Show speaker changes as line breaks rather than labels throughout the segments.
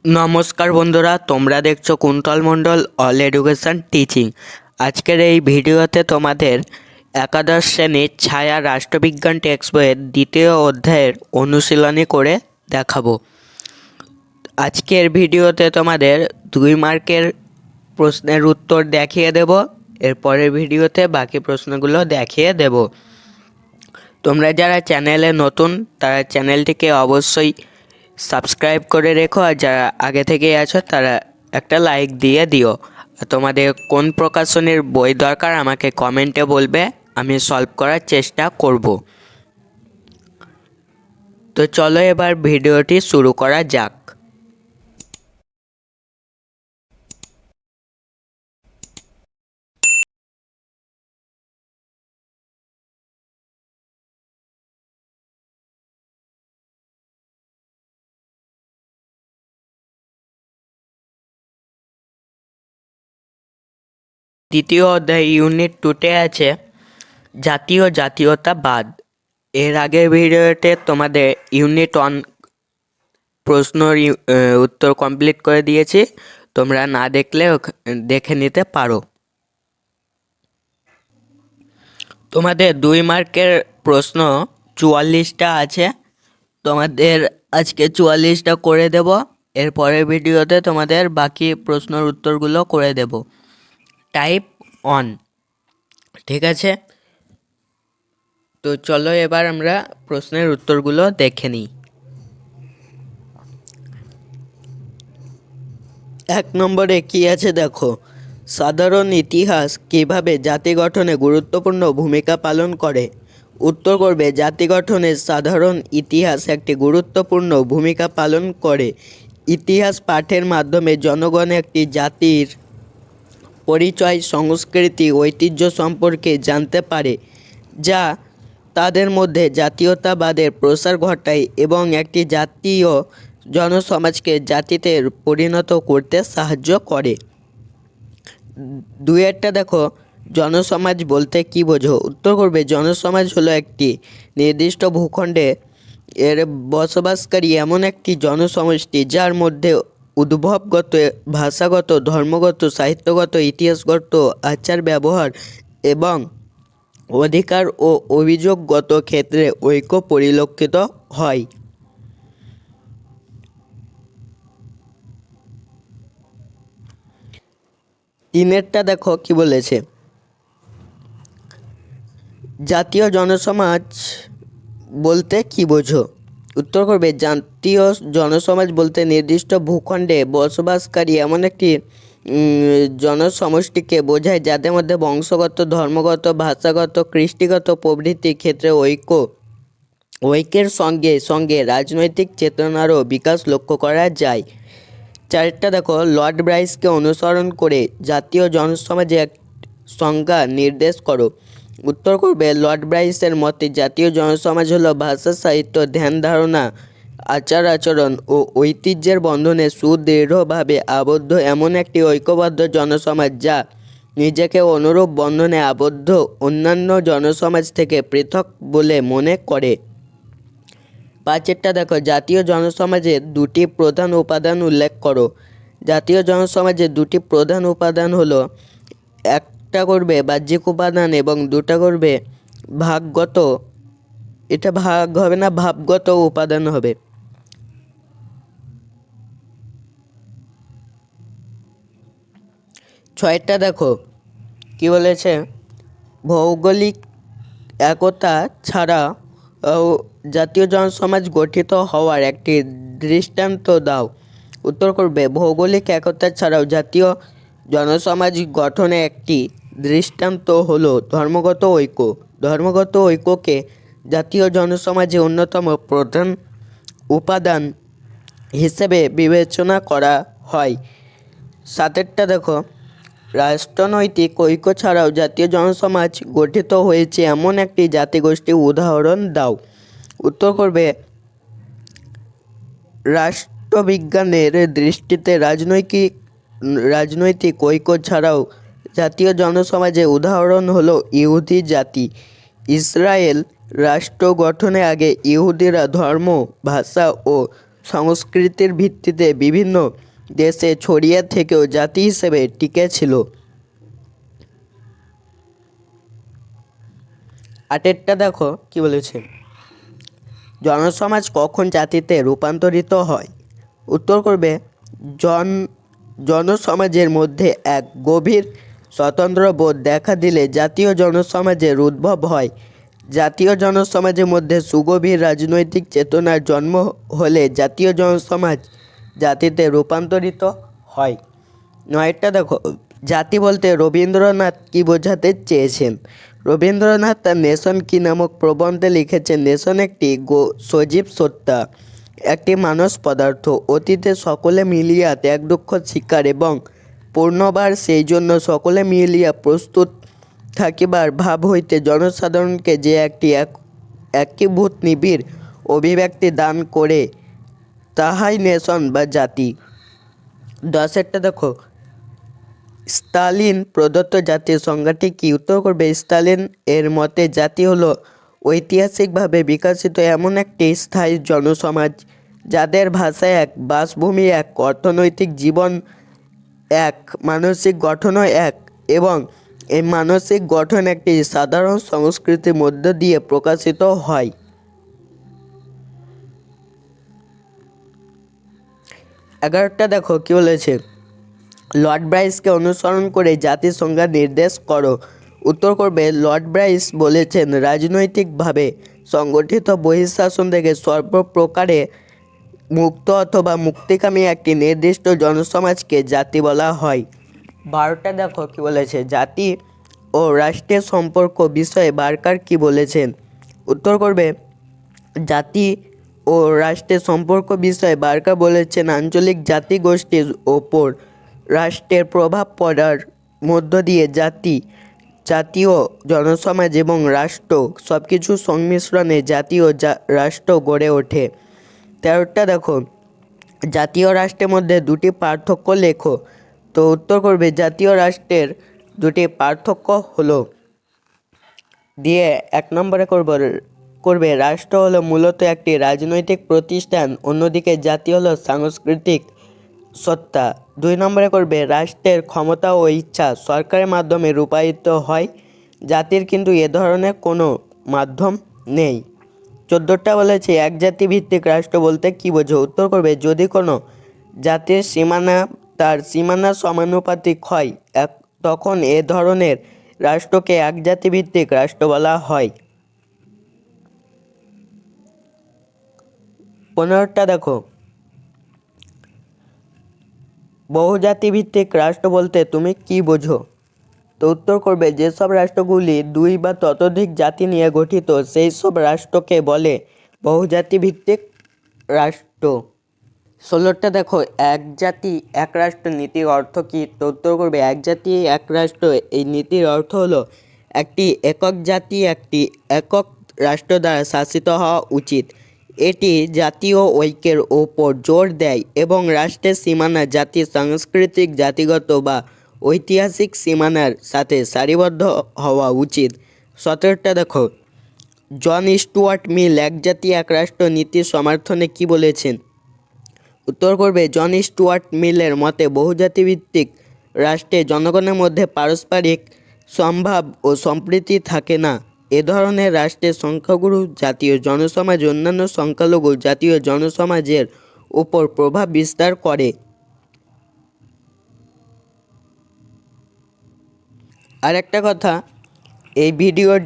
নমস্কার বন্ধুরা, তোমরা দেখছো কুন্তল মণ্ডল অল এডুকেশন টিচিং। আজকের এই ভিডিওতে তোমাদের একাদশ শ্রেণীর ছায়া রাষ্ট্রবিজ্ঞান টেক্সট বইয়ের দ্বিতীয় অধ্যায়ের অনুশীলনী করে দেখাবো। আজকের ভিডিওতে তোমাদের 2 মার্কের প্রশ্নের উত্তর দেখিয়ে দেব, এরপরের ভিডিওতে বাকি প্রশ্নগুলো দেখিয়ে দেব। তোমরা যারা চ্যানেলে নতুন তারা চ্যানেলটিকে অবশ্যই সাবস্ক্রাইব করে রেখো, আর যারা আগে থেকেই আছো তারা একটা লাইক দিয়ে দিও। আর তোমাদের কোন প্রকাশনীর বই দরকার আমাকে কমেন্টে বলবে, আমি সলভ করার চেষ্টা করব। তো চলো এবার ভিডিওটি শুরু করা যাক। দ্বিতীয় অধ্যায় ইউনিট 2-তে আছে জাতীয় জাতীয়তাবাদ। এর আগের ভিডিওতে তোমাদের ইউনিট 1 প্রশ্নর উত্তর কমপ্লিট করে দিয়েছি, তোমরা না দেখলে দেখে নিতে পারো। তোমাদের 2 মার্কের প্রশ্ন 44টা আছে, তোমাদের আজকে 44টা করে দেব। এরপরের ভিডিওতে তোমাদের বাকি প্রশ্নের উত্তরগুলো করে দেব। টাইপ 1, ঠিক আছে? তো চলো এবার আমরা প্রশ্নের উত্তরগুলো দেখে নিই। 1 নম্বরে কি আছে দেখো, সাধারণ ইতিহাস কিভাবে জাতি গঠনে গুরুত্বপূর্ণ ভূমিকা পালন করে? উত্তর করবে জাতি গঠনের সাধারণ ইতিহাস একটি গুরুত্বপূর্ণ ভূমিকা পালন করে। ইতিহাস পাঠের মাধ্যমে জনগণ একটি জাতির পরিচয়, সংস্কৃতি, ঐতিহ্য সম্পর্কে জানতে পারে, যা তাদের মধ্যে জাতীয়তাবাদের প্রসার ঘটায় এবং একটি জাতীয় জনসমাজকে জাতিতে পরিণত করতে সাহায্য করে। 2-এরটা দেখো, জনসমাজ বলতে কি বোঝো? উত্তর করবে জনসমাজ হলো একটি নির্দিষ্ট ভূখণ্ডে এর বসবাসকারী এমন একটি জনসমষ্টি যার মধ্যে উদ্ভবগত, ভাষাগত, ধর্মগত, সাহিত্যগত, ইতিহাসগত, আচার ব্যবহার এবং অধিকার ও অভিযোগগত ক্ষেত্রে ঐক্য পরিলক্ষিত হয়। তিনেরটা দেখো কি বলেছে, জাতীয় জনসমাজ বলতে কি বোঝো? উত্তর করবে জাতীয় জনসমাজ বলতে নির্দিষ্ট ভূখণ্ডে বসবাসকারী এমন একটি জনসমষ্টিকে বোঝায় যাদের মধ্যে বংশগত, ধর্মগত, ভাষাগত, কৃষ্টিগত প্রভৃতি ক্ষেত্রে ঐক্যের সঙ্গে সঙ্গে রাজনৈতিক চেতনারও বিকাশ লক্ষ্য করা যায়। 4টা দেখো, লর্ড ব্রাইসকে অনুসরণ করে জাতীয় জনসমাজে এক সংজ্ঞা নির্দেশ করো। উত্তর করবে লর্ড ব্রাইসের মতে জাতীয় জনসমাজ হলো ভাষা, সাহিত্য, ধ্যান ধারণা, আচার আচরণ ও ঐতিহ্যের বন্ধনে সুদৃঢ়ভাবে আবদ্ধ এমন একটি ঐক্যবদ্ধ জনসমাজ যা নিজেকে অনুরূপ বন্ধনে আবদ্ধ অন্যান্য জনসমাজ থেকে পৃথক বলে মনে করে। 5-এরটা দেখো, জাতীয় জনসমাজের 2টি প্রধান উপাদান উল্লেখ করো। জাতীয় জনসমাজের 2টি প্রধান উপাদান হলো, একটা করবে বাহ্যিক উপাদান এবং 2টা করবে ভাগগত, এটা ভাগ হবে না, ভাবগত উপাদান হবে। ছয়টা দেখো কি বলেছে, ভৌগোলিক একতা ছাড়া জাতীয় জনসমাজ গঠিত হওয়ার একটি দৃষ্টান্ত দাও। উত্তর করবে ভৌগোলিক একতা ছাড়াও জাতীয় জনসমাজ গঠনে একটি দৃষ্টান্ত হলো ধর্মগত ঐক্য। ধর্মগত ঐক্যকে জাতীয় জনসমাজে অন্যতম প্রধান উপাদান হিসেবে বিবেচনা করা হয়। 7-এরটা দেখো, রাষ্ট্রনৈতিক ঐক্য ছাড়াও জাতীয় জনসমাজ গঠিত হয়েছে এমন একটি জাতিগোষ্ঠীর উদাহরণ দাও। উত্তর করবে রাষ্ট্রবিজ্ঞানের দৃষ্টিতে রাজনৈতিক ঐক্য ছাড়াও জাতীয় জনসমাজের উদাহরণ হলো ইহুদি জাতি। ইসরায়েল রাষ্ট্র গঠনের আগে ইহুদিরা ধর্ম, ভাষা ও সংস্কৃতির ভিত্তিতে বিভিন্ন দেশে ছড়িয়ে থেকেও জাতি হিসেবে টিকে ছিল। আটেরটা দেখো কি বলেছে, জনসমাজ কখন জাতিতে রূপান্তরিত হয়? উত্তর করবে জনসমাজের মধ্যে এক গভীর স্বতন্ত্র বোধ দেখা দিলে জাতীয় জনসমাজের উদ্ভব হয়। জাতীয় জনসমাজের মধ্যে সুগভীর রাজনৈতিক চেতনার জন্ম হলে জাতীয় জনসমাজ জাতিতে রূপান্তরিত হয়। নয়টা দেখো, জাতি বলতে রবীন্দ্রনাথ কি বোঝাতে চেয়েছেন? রবীন্দ্রনাথ তার নেশন কি নামক প্রবন্ধে লিখেছেন, নেশন একটি সজীব সত্তা, একটি মানস পদার্থ, অতীতে সকলে মিলিয়া ত্যাগ দুঃখ শিকার এবং পূর্ণবার সেই জন্য সকলে মিলিয়া প্রস্তুত থাকিবার ভাব হইতে জনসাধারণকে যে একটি একীভূত নিবিড় অভিব্যক্তি দান করে, তাহাই নেশন বা জাতি। 10 দেখো, স্টালিন প্রদত্ত জাতীয় সংজ্ঞাটি কি? উত্তর করবে স্টালিন এর মতে জাতি হলো ঐতিহাসিকভাবে বিকশিত এমন একটি স্থায়ী জনসমাজ যাদের ভাষা এক, বাসভূমি এক, অর্থনৈতিক জীবন এক, মানসিক গঠনও এক এবং এই মানসিক গঠন একটি সাধারণ সংস্কৃতির মধ্য দিয়ে প্রকাশিত হয়। 11 দেখো কি বলেছে, লর্ড ব্রাইসকে অনুসরণ করে জাতির সংজ্ঞা নির্দেশ করো। উত্তর করবে লর্ড ব্রাইস বলেছেন রাজনৈতিকভাবে সংগঠিত বহিঃশাসন থেকে সর্বপ্রকারে মুক্ত অথবা মুক্তিকামী একটি নির্দিষ্ট জনসমাজকে জাতি বলা হয়। 12 দেখো কি বলেছে, জাতি ও রাষ্ট্রের সম্পর্ক বিষয়ে বার্কার কি বলেছেন? উত্তর করবে জাতি ও রাষ্ট্রের সম্পর্ক বিষয়ে বার্কার বলেছেন আঞ্চলিক জাতিগোষ্ঠীর ওপর রাষ্ট্রের প্রভাব পড়ার মধ্য দিয়ে জাতীয় জনসমাজ এবং রাষ্ট্র সব কিছুর সংমিশ্রণে জাতীয় রাষ্ট্র গড়ে ওঠে। 13 দেখো, জাতীয় রাষ্ট্রের মধ্যে দুটি পার্থক্য লেখো। তো উত্তর করবে জাতীয় রাষ্ট্রের দুটি পার্থক্য হলো, দিয়ে 1 নম্বরে করবে রাষ্ট্র হলো মূলত একটি রাজনৈতিক প্রতিষ্ঠান, অন্যদিকে জাতি হলো সাংস্কৃতিক সত্তা। 2 নম্বরে করবে রাষ্ট্রের ক্ষমতা ও ইচ্ছা সরকারের মাধ্যমে রূপায়িত হয়, জাতির কিন্তু এ ধরনের কোনো মাধ্যম নেই। 14টা বলেছে এক জাতি ভিত্তিক রাষ্ট্র বলতে কি বোঝো? উত্তর করবে যদি কোনো জাতির সীমানা তার সীমানার সমানুপাতিক হয় তখন এ ধরনের রাষ্ট্রকে এক জাতি ভিত্তিক রাষ্ট্র বলা হয়। 15টা দেখো, বহুজাতি ভিত্তিক রাষ্ট্র বলতে তুমি কি বোঝো? তো উত্তর করবে যেসব রাষ্ট্রগুলি 2 বা ততোধিক জাতি নিয়ে গঠিত সেই সব রাষ্ট্রকে বলে বহুজাতি ভিত্তিক রাষ্ট্র। 16টা দেখো, এক জাতি এক রাষ্ট্র নীতির অর্থ কী? তো উত্তর করবে এক জাতি এক রাষ্ট্র এই নীতির অর্থ হলো একটি একক জাতি একটি একক রাষ্ট্র দ্বারা শাসিত হওয়া উচিত। এটি জাতীয় ঐক্যের ওপর জোর দেয় এবং রাষ্ট্রের সীমানা জাতির সাংস্কৃতিক জাতিগত বা ঐতিহাসিক সীমানার সাথে সারিবদ্ধ হওয়া উচিত। 17টা দেখো, জন স্টুয়ার্ট মিল এক জাতি এক রাষ্ট্র নীতির সমর্থনে কি বলেছেন? উত্তর করবে জন স্টুয়ার্ট মিলের মতে বহুজাতিভিত্তিক রাষ্ট্রে জনগণের মধ্যে পারস্পরিক সম্ভাব ও সম্প্রীতি থাকে না। এ ধরনের রাষ্ট্রের সংখ্যাগুরু জাতীয় জনসমাজ অন্যান্য সংখ্যালঘু জাতীয় জনসমাজের উপর প্রভাব বিস্তার করে। আর একটা কথা, এই ভিডিওর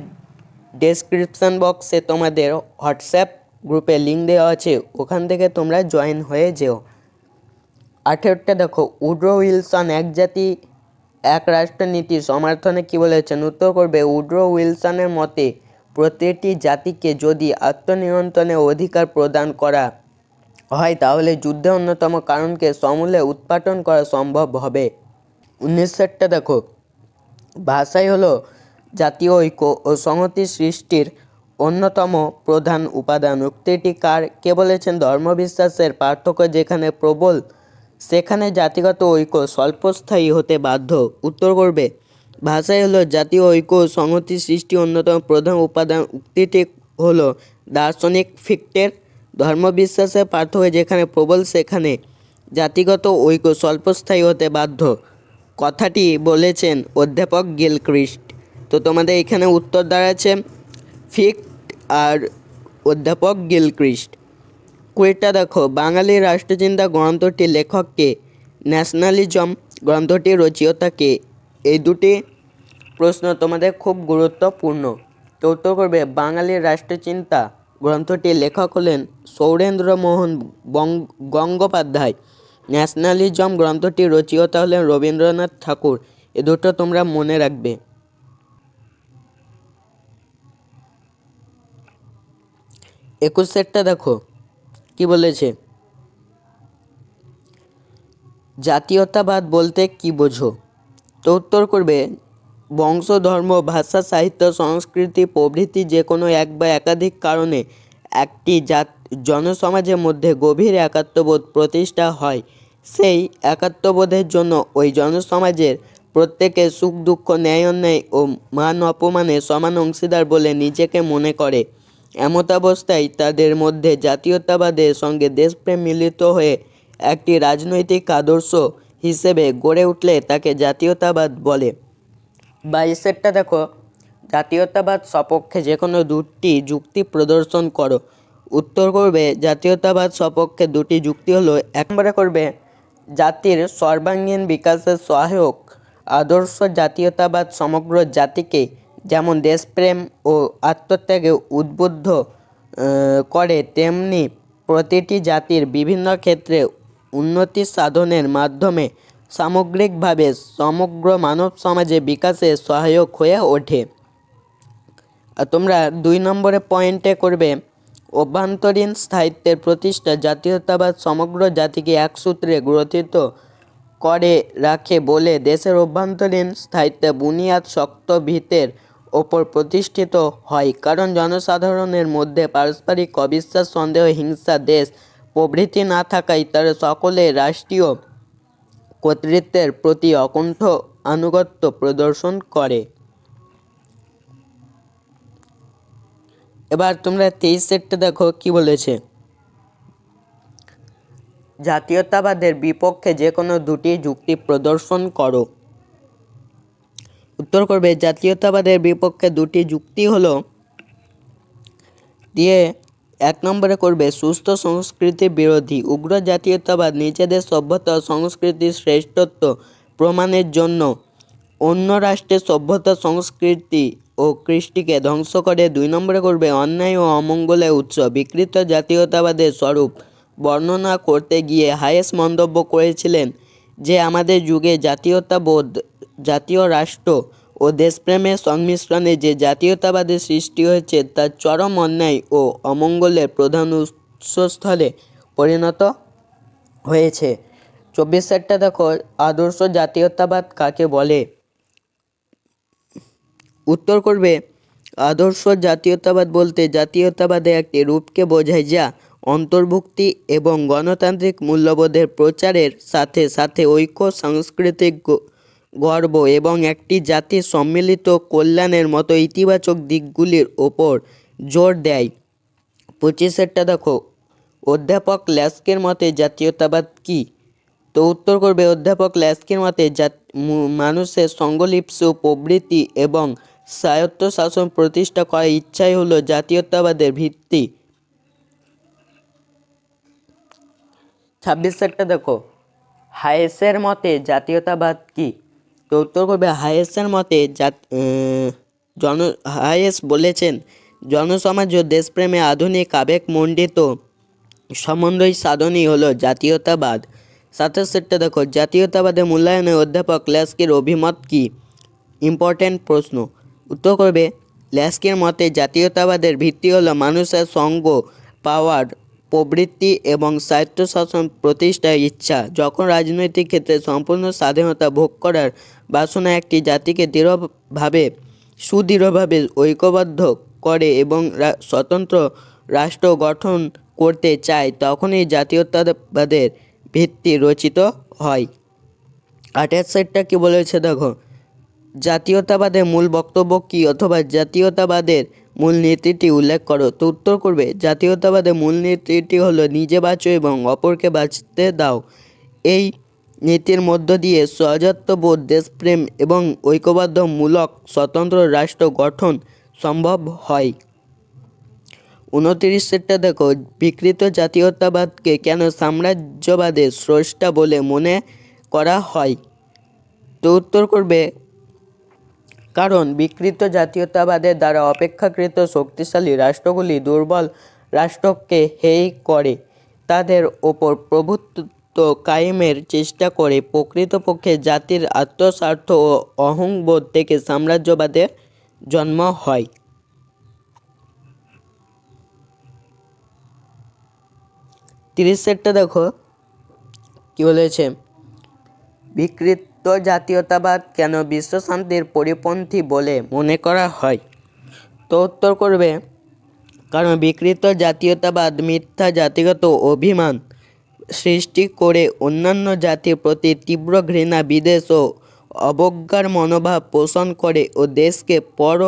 ডেসক্রিপশান বক্সে তোমাদের হোয়াটসঅ্যাপ গ্রুপে লিঙ্ক দেওয়া আছে, ওখান থেকে তোমরা জয়েন হয়ে যেও। 18টা দেখো, উড্রো উইলসন এক জাতি এক রাষ্ট্র নীতি সমর্থনে কি বলেছেন? উত্তর করবে উড্রো উইলসনের মতে প্রতিটি জাতিকে যদি আত্মনিয়ন্ত্রণের অধিকার প্রদান করা হয় তাহলে যুদ্ধের অন্যতম কারণকে সমূলে উৎপাটন করা সম্ভব হবে। 19টা দেখো, ভাষাই হলো জাতীয় ঐক্য ও সংহতি সৃষ্টির অন্যতম প্রধান উপাদান। উক্তিটি কে বলেছেন? ধর্মবিশ্বাসের পার্থক্য যেখানে প্রবল সেখানে জাতিগত ঐক্য স্বল্পস্থায়ী হতে বাধ্য। উত্তর করবে ভাষাই হলো জাতীয় ঐক্য ও সংহতি সৃষ্টির অন্যতম প্রধান উপাদান। উক্তিটি হলো দার্শনিক ফিক্টের ধর্মবিশ্বাসের পার্থক্য যেখানে প্রবল সেখানে জাতিগত ঐক্য স্বল্পস্থায়ী হতে বাধ্য, কথাটি বলেছেন অধ্যাপক গিলক্রিস্ট। তো তোমাদের এখানে উত্তর দাঁড়াচ্ছে ফিক্ট আর অধ্যাপক গিলক্রিস্ট। কুড়িটা দেখো, বাঙালির রাষ্ট্রচিন্তা গ্রন্থটির লেখককে, ন্যাশনালিজম গ্রন্থটির রচয়িতাকে। এই দুটি প্রশ্ন তোমাদের খুব গুরুত্বপূর্ণ। তো উত্তর করবে বাঙালির রাষ্ট্রচিন্তা গ্রন্থটির লেখক হলেন সৌরেন্দ্রমোহন গঙ্গোপাধ্যায়। ন্যাশনালিজম গ্রন্থটির রচয়িতা হলেন রবীন্দ্রনাথ ঠাকুর। এ দুটো তোমরা মনে রাখবে। 21 দেখো কি বলেছে, জাতীয়তাবাদ বলতে কি বোঝো? তো উত্তর করবে বংশ, ধর্ম, ভাষা, সাহিত্য, সংস্কৃতি প্রভৃতি যে কোনো এক বা একাধিক কারণে একটি জনসমাজের মধ্যে গভীর একাত্মবোধ প্রতিষ্ঠা হয়। সেই একাত্মবোধের জন্য ওই জনসমাজের প্রত্যেকের সুখ দুঃখ, ন্যায় অন্যায় ও মান অপমানে সমান অংশীদার বলে নিজেকে মনে করে। এমতাবস্থায় তাদের মধ্যে জাতীয়তাবাদের সঙ্গে দেশপ্রেম মিলিত হয়ে একটি রাজনৈতিক আদর্শ হিসেবে গড়ে উঠলে তাকে জাতীয়তাবাদ বলে। 22 দেখো, জাতীয়তাবাদ সপক্ষে যে কোনো দুটি যুক্তি প্রদর্শন করো। উত্তর করবে জাতীয়তাবাদ সপক্ষে দুটি যুক্তি হলো, এক নম্বরে করবে জাতির সর্বাঙ্গীন বিকাশের সহায়ক আদর্শ জাতীয়তাবাদ সমগ্র জাতিকে যেমন দেশপ্রেম ও আত্মত্যাগে উদ্বুদ্ধ করে, তেমনি প্রতিটি জাতির বিভিন্ন ক্ষেত্রে উন্নতি সাধনের মাধ্যমে সামগ্রিকভাবে সমগ্র মানব সমাজে বিকাশে সহায়ক হয়ে ওঠে। আর তোমরা 2 নম্বরে পয়েন্টে করবে অভ্যন্তরীণ স্থায়িত্বের প্রতিষ্ঠা জাতীয়তাবাদ সমগ্র জাতিকে এক সূত্রে গ্রথিত করে রাখে বলে দেশের অভ্যন্তরীণ স্থায়িত্বের বুনিয়াদ শক্ত ভিতের ওপর প্রতিষ্ঠিত হয়, কারণ জনসাধারণের মধ্যে পারস্পরিক অবিশ্বাস, সন্দেহ, হিংসা, দেশ প্রভৃতি না থাকায় তারা সকলে রাষ্ট্রীয় কর্তৃত্বের প্রতি অকুণ্ঠ আনুগত্য প্রদর্শন করে। এবার তোমরা 23 দেখো কি বলেছে, জাতীয়তাবাদের বিপক্ষে যে কোনো দুটি যুক্তি প্রদর্শন করো। উত্তর করবে জাতীয়তাবাদের বিপক্ষে দুটি যুক্তি হলো দিয়ে 1 নম্বরে করবে সুস্থ সংস্কৃতি বিরোধী। উগ্র জাতীয়তাবাদ নিজেদের সভ্যতা ও সংস্কৃতির শ্রেষ্ঠত্ব প্রমাণের জন্য অন্য রাষ্ট্রের সভ্যতা, সংস্কৃতি ও কৃষ্টিকে ধ্বংস করে। 2 নম্বরে করবে অন্যায় ও অমঙ্গলের উৎস। বিকৃত জাতীয়তাবাদের স্বরূপ বর্ণনা করতে গিয়ে হায়েস মন্তব্য করেছিলেন যে আমাদের যুগে জাতীয়তাবোধ, জাতীয় রাষ্ট্র ও দেশপ্রেমের সংমিশ্রণে যে জাতীয়তাবাদের সৃষ্টি হয়েছে তা চরম অন্যায় ও অমঙ্গলের প্রধান উৎসস্থলে পরিণত হয়েছে। 24 দেখো, আদর্শ জাতীয়তাবাদ কাকে বলে? উত্তর করবে আদর্শ জাতীয়তাবাদ বলতে জাতীয়তাবাদের একটি রূপকে বোঝায় যা অন্তর্ভুক্তি এবং গণতান্ত্রিক মূল্যবোধের প্রচারের সাথে সাথে ঐক্য, সাংস্কৃতিক গর্ব এবং একটি জাতির সম্মিলিত কল্যাণের মতো ইতিবাচক দিকগুলির ওপর জোর দেয়। 25 দেখো, অধ্যাপক ল্যাস্কের মতে জাতীয়তাবাদ কী? তো উত্তর করবে অধ্যাপক ল্যাস্কের মতে মানুষের সংঘলিপ্স প্রবৃত্তি এবং স্বায়ত্তশাসন প্রতিষ্ঠা করার ইচ্ছাই হলো জাতীয়তাবাদের ভিত্তি। 26 দেখো, হায়েসের মতে জাতীয়তাবাদ কী? তো উত্তর করবে হায়েসের মতে হায়েস বলেছেন জনসমাজ ও দেশপ্রেমে আধুনিক আবেগমণ্ডিত সমন্বয় সাধনই হলো জাতীয়তাবাদ। 27 দেখো, জাতীয়তাবাদের মূল্যায়নে অধ্যাপক ল্যাস্কের অভিমত কী? ইম্পর্ট্যান্ট প্রশ্ন। উত্তর করবে ল্যাস্কের মতে জাতীয়তাবাদের ভিত্তি হলো মানুষের সঙ্গ পাওয়ার প্রবৃত্তি এবং স্বায়ত্তশাসন প্রতিষ্ঠার ইচ্ছা। যখন রাজনৈতিক ক্ষেত্রে সম্পূর্ণ স্বাধীনতা ভোগ করার বাসনা একটি জাতিকে সুদৃঢ়ভাবে ঐক্যবদ্ধ করে এবং স্বতন্ত্র রাষ্ট্র গঠন করতে চায়, তখনই জাতীয়তাবাদের ভিত্তি রচিত হয়। 28 কি বলেছে দেখো, জাতীয়তাবাদের মূল বক্তব্য কী অথবা জাতীয়তাবাদের মূলনীতিটি উল্লেখ করো। তো উত্তর করবে জাতীয়তাবাদের মূলনীতিটি হলো নিজে বাঁচো এবং অপরকে বাঁচতে দাও। এই নীতির মধ্য দিয়ে স্বায়ত্তবোধ, দেশপ্রেম এবং ঐক্যবদ্ধমূলক স্বতন্ত্র রাষ্ট্র গঠন সম্ভব হয়। 29 দেখো, বিকৃত জাতীয়তাবাদকে কেন সাম্রাজ্যবাদের স্রষ্টা বলে মনে করা হয়? তো উত্তর করবে কারণ বিকৃত জাতীয়তাবাদের দ্বারা অপেক্ষাকৃত শক্তিশালী রাষ্ট্রগুলি দুর্বল রাষ্ট্রকে হেয় করে তাদের ওপর প্রভুত্ব কায়েমের চেষ্টা করে। প্রকৃতপক্ষে জাতির আত্মস্বার্থ ও অহংবোধ থেকে সাম্রাজ্যবাদের জন্ম হয়। তিরিশেরটা দেখো কি বলেছে, বিকৃত জাতীয়তাবাদ কেন বিশ্বশান্তির পরিপন্থী বলে মনে করা হয়? তো উত্তর করবে কারণ বিকৃত জাতীয়তাবাদ মিথ্যা জাতিগত অভিমান সৃষ্টি করে অন্যান্য জাতির প্রতি তীব্র ঘৃণা, বিদ্বেষ ও অবজ্ঞার মনোভাব পোষণ করে ও দেশকে পর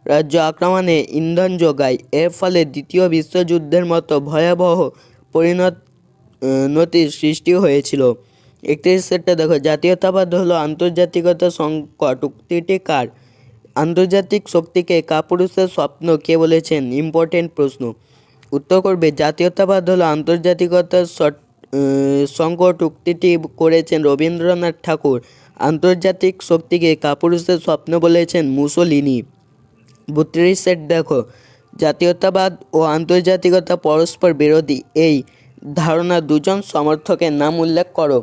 রাজ্য আক্রমণে ইন্ধন যোগায়। এর ফলে দ্বিতীয় বিশ্বযুদ্ধের মতো ভয়াবহ পরিণতির সৃষ্টি হয়েছিল। 31 দেখো, জাতীয়তাবাদ হলো আন্তর্জাতিকতা সংকট। উক্তিটি কার? আন্তর্জাতিক শক্তিকে কাপুরুষের স্বপ্ন কে বলেছেন? ইম্পর্টেন্ট প্রশ্ন। উত্তর করবে জাতীয়তাবাদ হলো আন্তর্জাতিকতার সংকট। উক্তিটি করেছেন রবীন্দ্রনাথ ঠাকুর। আন্তর্জাতিক শক্তিকে কাপুরুষের স্বপ্ন বলেছেন মুসোলিনি। 32 দেখো, জাতীয়তাবাদ ও আন্তর্জাতিকতা পরস্পর বিরোধী, এই ধারণা দুজন সমর্থকের নাম উল্লেখ করো।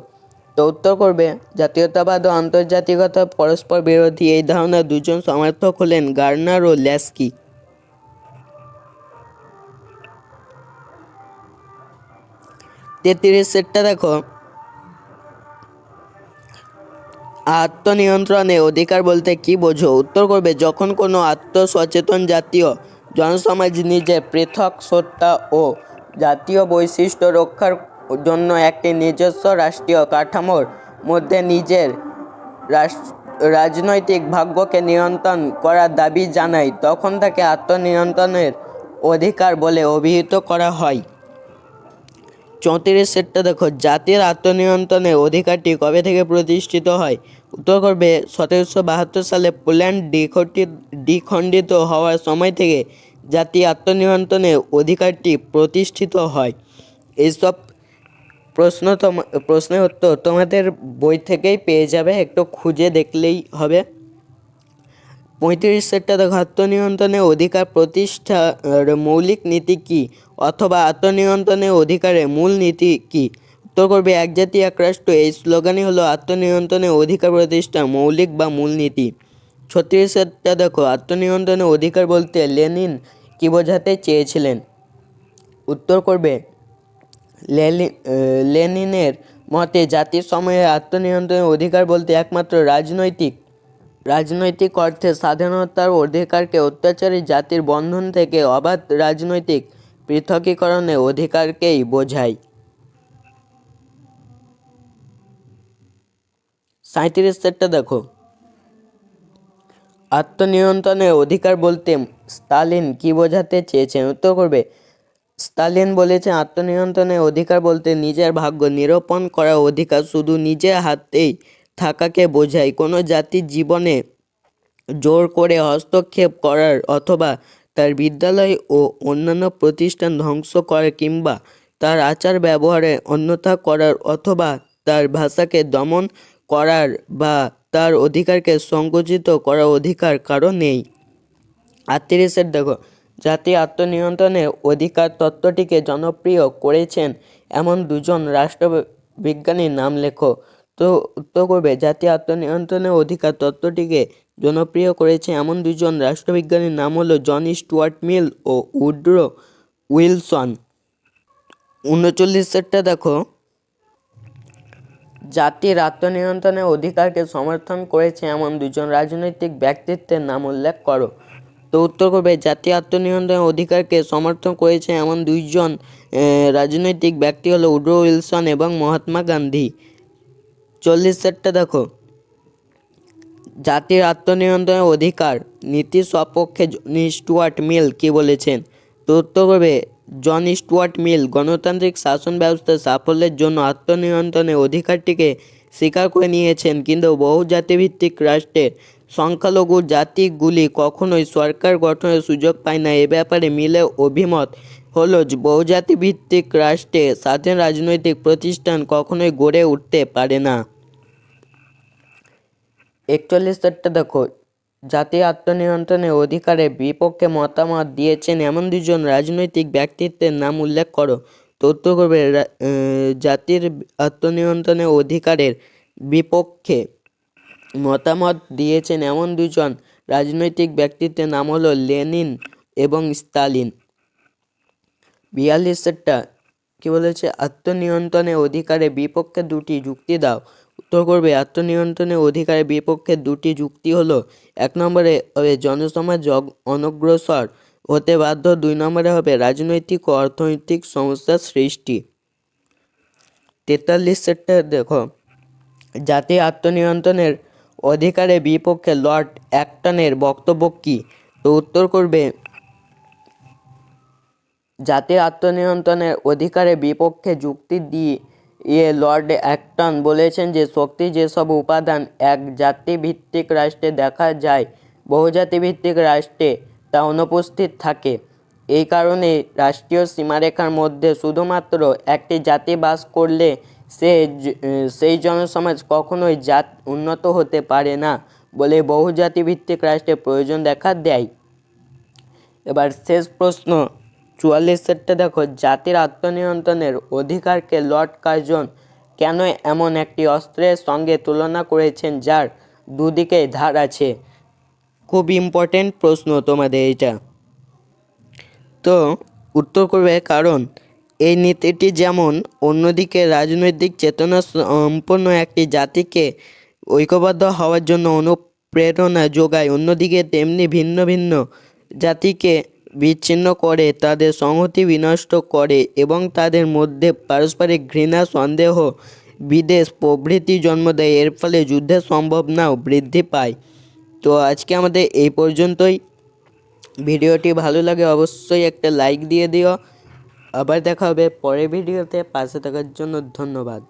তো উত্তর করবে জাতীয়তাবাদ ও আন্তর্জাতিকতা পরস্পর বিরোধী, এই ধারণা দুজন সমর্থক হলেন গার্নার ও ল্যাস্কি। 33 দেখো, আত্মনিয়ন্ত্রণে অধিকার বলতে কি বোঝো? উত্তর করবে যখন কোনো আত্মসচেতন জাতীয় জনসমাজ নিজের পৃথক সত্তা ও জাতীয় বৈশিষ্ট্য রক্ষার জন্য একটি নিজস্ব রাষ্ট্রীয় কাঠামোর মধ্যে নিজের রাজনৈতিক ভাগ্যকে নিয়ন্ত্রণ করার দাবি জানায়, তখন তাকে আত্মনিয়ন্ত্রণের অধিকার বলে অভিহিত করা হয়। 34 দেখো, জাতির আত্মনিয়ন্ত্রণের অধিকারটি কবে থেকে প্রতিষ্ঠিত হয়? উত্তর করবে 1772 সালে পোল্যান্ড দ্বিখণ্ডিত হওয়ার সময় থেকে জাতি আত্মনিয়ন্ত্রণের অধিকারটি প্রতিষ্ঠিত হয়। এইসব প্রশ্নের উত্তর তোমাদের বই থেকেই পেয়ে যাবে, একটু খুঁজে দেখলেই হবে। 35 দেখো, আত্মনিয়ন্ত্রণের অধিকার প্রতিষ্ঠার মৌলিক নীতি কী অথবা আত্মনিয়ন্ত্রণের অধিকারের মূল নীতি কী? উত্তর করবে এক জাতি এক রাষ্ট্র। এই স্লোগানই হলো আত্মনিয়ন্ত্রণের অধিকার প্রতিষ্ঠার মৌলিক বা মূল নীতি। 36 দেখো, আত্মনিয়ন্ত্রণের অধিকার বলতে লেনিন কী বোঝাতে চেয়েছিলেন? উত্তর করবে লেনিনের মতে জাতির সময়ে আত্মনিয়ন্ত্রণের অধিকার বলতে একমাত্র রাজনৈতিক অর্থে স্বাধীনতার অধিকারকে অত্যাচারী জাতির বন্ধন থেকে অবাধ রাজনৈতিক পৃথকীকরণের অধিকারকেই বোঝায়। 37 দেখো, আত্মনিয়ন্ত্রণের অধিকার বলতে স্তালিন কি বোঝাতে চেয়েছেন? উত্তর করবে স্তালিন বলেছেন আত্মনিয়ন্ত্রণের অধিকার বলতে নিজের ভাগ্য নিরূপণ করার অধিকার শুধু নিজের হাতেই থাকাকে বোঝায়। কোনো জাতির জীবনে জোর করে হস্তক্ষেপ করার অথবা তার বিদ্যালয় ও অন্যান্য প্রতিষ্ঠান ধ্বংস করার কিংবা তার আচার ব্যবহারে অন্যথা করার অথবা তার ভাষাকে দমন করার বা তার অধিকারকে সংকুচিত করার অধিকার কারো নেই। 38 দেখো, জাতীয় আত্মনিয়ন্ত্রণের অধিকার তত্ত্বটিকে জনপ্রিয় করেছেন এমন দুজন রাষ্ট্রবিজ্ঞানীর নাম লেখো। তো উত্তর করবে জাতীয় আত্মনিয়ন্ত্রণের অধিকার তত্ত্বটিকে জনপ্রিয় করেছে এমন দুজন রাষ্ট্রবিজ্ঞানীর নাম হলো জন স্টুয়ার্ট মিল ও উড্রো উইলসন। 39 দেখো, জাতির আত্মনিয়ন্ত্রণের অধিকারকে সমর্থন করেছে এমন দুজন রাজনৈতিক ব্যক্তিত্বের নাম উল্লেখ করো। তো উত্তর করবে জাতীয় আত্মনিয়ন্ত্রণের অধিকারকে সমর্থন করেছে এমন দুইজন রাজনৈতিক ব্যক্তি হলো উড্রো উইলসন এবং মহাত্মা গান্ধী। 40 দেখো, জাতির আত্মনিয়ন্ত্রণের অধিকার নীতি সপক্ষে জন স্টুয়ার্ট মিল কী বলেছেন? তো উত্তর করবে জন স্টুয়ার্ট মিল গণতান্ত্রিক শাসন ব্যবস্থার সাফল্যের জন্য আত্মনিয়ন্ত্রণের অধিকারটিকে স্বীকার করে নিয়েছেন, কিন্তু বহু জাতিভিত্তিক রাষ্ট্রের সংখ্যালঘু জাতিগুলি কখনোই সরকার গঠনের সুযোগ পায় না। এ ব্যাপারে মিলের অভিমত হলো যে বহুজাতি ভিত্তিক রাষ্ট্রে স্বাধীন রাজনৈতিক প্রতিষ্ঠান কখনোই গড়ে উঠতে পারে না। 41টা দেখো, জাতীয় আত্মনিয়ন্ত্রণের অধিকারের বিপক্ষে মতামত দিয়েছেন এমন দুজন রাজনৈতিক ব্যক্তিত্বের নাম উল্লেখ করো। তো উত্তর করবে জাতির আত্মনিয়ন্ত্রণের অধিকারের বিপক্ষে মতামত দিয়েছেন এমন দুজন রাজনৈতিক ব্যক্তিত্বের নাম হলো লেনিন এবং স্তালিন। 42টা কি বলেছে? আত্মনিয়ন্ত্রণের অধিকারের বিপক্ষে দুটি যুক্তি দাও। উত্তর করবে আত্মনিয়ন্ত্রণের অধিকারের বিপক্ষে দুটি যুক্তি হলো, 1 নম্বরে হবে জনসমাজ অনগ্রসর হতে বাধ্য, 2 নম্বরে হবে রাজনৈতিক ও অর্থনৈতিক সমস্যার সৃষ্টি। 43টা দেখো, জাতীয় আত্মনিয়ন্ত্রণের অধিকারের বিপক্ষে লর্ড অ্যাক্টনের বক্তব্য কী? তো উত্তর করবে জাতীয় আত্মনিয়ন্ত্রণের অধিকারের বিপক্ষে যুক্তি দিয়ে লর্ড অ্যাক্টন বলেছেন যে শক্তি যেসব উপাদান এক জাতিভিত্তিক রাষ্ট্রে দেখা যায় বহুজাতিভিত্তিক রাষ্ট্রে তা অনুপস্থিত থাকে। এই কারণে রাষ্ট্রীয় সীমারেখার মধ্যে শুধুমাত্র একটি জাতি বাস করলে সেই জনসমাজ কখনোই উন্নত হতে পারে না বলে বহুজাতিভিত্তিক রাষ্ট্রের প্রয়োজন দেখা দেয়। এবার শেষ প্রশ্ন 44টা দেখো, জাতির আত্মনিয়ন্ত্রণের অধিকারকে লর্ড কার্জন কেন এমন একটি অস্ত্রের সঙ্গে তুলনা করেছেন যার দুদিকেই ধার আছে? খুব ইম্পর্টেন্ট প্রশ্ন তোমাদের এটা। তো উত্তর করবে কারণ এই নীতিটি যেমন অন্যদিকে রাজনৈতিক চেতনা সম্পন্ন একটি জাতিকে ঐক্যবদ্ধ হওয়ার জন্য অনুপ্রেরণা যোগায়, অন্যদিকে তেমনি ভিন্ন ভিন্ন জাতিকে বিচ্ছিন্ন করে, তাদের সংহতি বিনষ্ট করে এবং তাদের মধ্যে পারস্পরিক ঘৃণা, সন্দেহ, বিদ্বেষ প্রভৃতি জন্ম দেয়। এর ফলে যুদ্ধের সম্ভাবনাও বৃদ্ধি পায়। তো আজকে আমাদের এই পর্যন্তই। ভিডিওটি ভালো লাগে অবশ্যই একটা লাইক দিয়ে দিও। আবার দেখা হবে পরের ভিডিওতে। পাশে থাকার জন্য ধন্যবাদ।